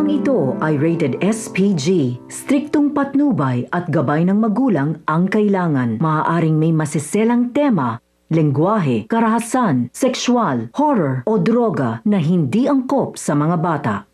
Programang ito ay rated SPG. Striktong patnubay at gabay ng magulang ang kailangan. Maaaring may masiselang tema, lengguwahe, karahasan, sexual, horror o droga na hindi angkop sa mga bata.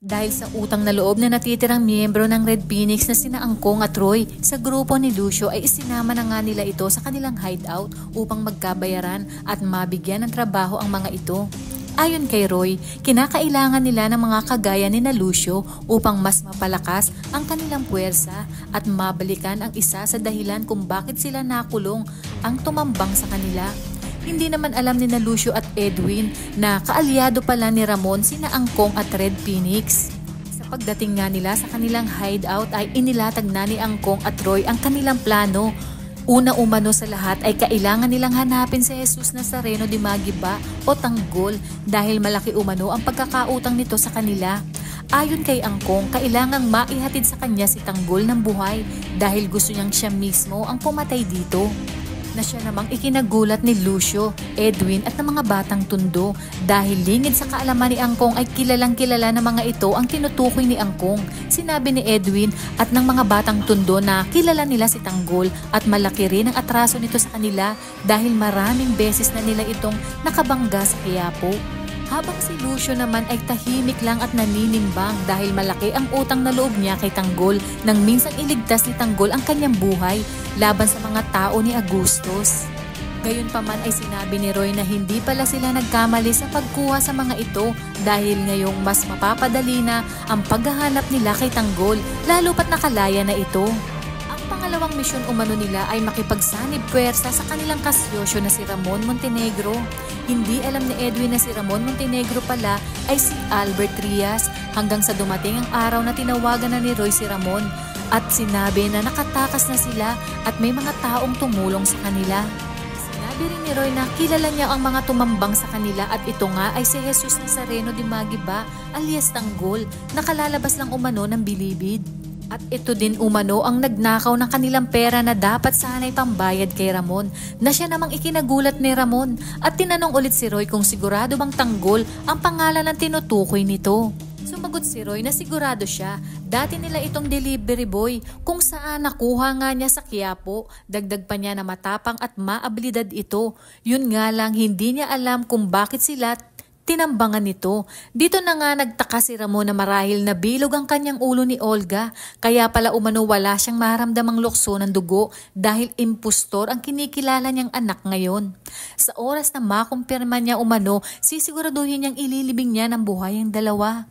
Dahil sa utang na loob na natitirang miyembro ng Red Phoenix na sina Angkong at Roy sa grupo ni Lucio ay isinama na nga nila ito sa kanilang hideout upang magkabayaran at mabigyan ng trabaho ang mga ito. Ayon kay Roy, kinakailangan nila ng mga kagaya ni na Lucio upang mas mapalakas ang kanilang puwersa at mabalikan ang isa sa dahilan kung bakit sila nakulong ang tumambang sa kanila. Hindi naman alam ni na Lucio at Edwin na kaalyado pala ni Ramon sina Angkong at Red Phoenix. Sa pagdating nga nila sa kanilang hideout ay inilatag na ni Angkong at Roy ang kanilang plano. Una umano sa lahat ay kailangan nilang hanapin si Jesus Nazareno de Magiba o Tanggol dahil malaki umano ang pagkakautang nito sa kanila. Ayon kay Angkong, kailangang maihatid sa kanya si Tanggol ng buhay dahil gusto niyang siya mismo ang pumatay dito. Na siya namang ikinagulat ni Lucio, Edwin at ng mga batang tundo dahil lingid sa kaalaman ni Angkong ay kilalang kilala ng mga ito ang tinutukoy ni Angkong. Sinabi ni Edwin at ng mga batang tundo na kilala nila si Tanggol at malaki rin ang atraso nito sa kanila dahil maraming beses na nila itong nakabangga sa Quiapo. Habang si Lucio naman ay tahimik lang at naninimbang dahil malaki ang utang na loob niya kay Tanggol nang minsang iligtas ni Tanggol ang kanyang buhay laban sa mga tao ni Agustos. Gayunpaman ay sinabi ni Roy na hindi pala sila nagkamali sa pagkuha sa mga ito dahil ngayong mas mapapadali na ang paghahanap nila kay Tanggol lalo pat nakalaya na ito. Pangalawang misyon umano nila ay makipagsanib puwersa sa kanilang kasyosyo na si Ramon Montenegro. Hindi alam ni Edwin na si Ramon Montenegro pala ay si Albert Trias hanggang sa dumating ang araw na tinawagan na ni Roy si Ramon at sinabi na nakatakas na sila at may mga taong tumulong sa kanila. Sinabi rin ni Roy na kilala niya ang mga tumambang sa kanila at ito nga ay si Jesus Nazareno de Magiba alias Tanggol na kalalabas lang umano ng bilibid. At ito din umano ang nagnakaw ng kanilang pera na dapat sana'y pambayad kay Ramon na siya namang ikinagulat ni Ramon at tinanong ulit si Roy kung sigurado bang Tanggol ang pangalan ng tinutukoy nito. Sumagot si Roy na sigurado siya. Dati nila itong delivery boy kung saan nakuha nga niya sa Quiapo. Dagdag pa niya na matapang at maabilidad ito. Yun nga lang hindi niya alam kung bakit sila tinambangan nito. Dito na nga nagtaka si Ramon na marahil nabilog ang kanyang ulo ni Olga. Kaya pala umano wala siyang maramdamang lukso ng dugo dahil impostor ang kinikilala niyang anak ngayon. Sa oras na makumpirma niya umano, sisiguraduhin niyang ililibing niya ng buhay ang dalawa.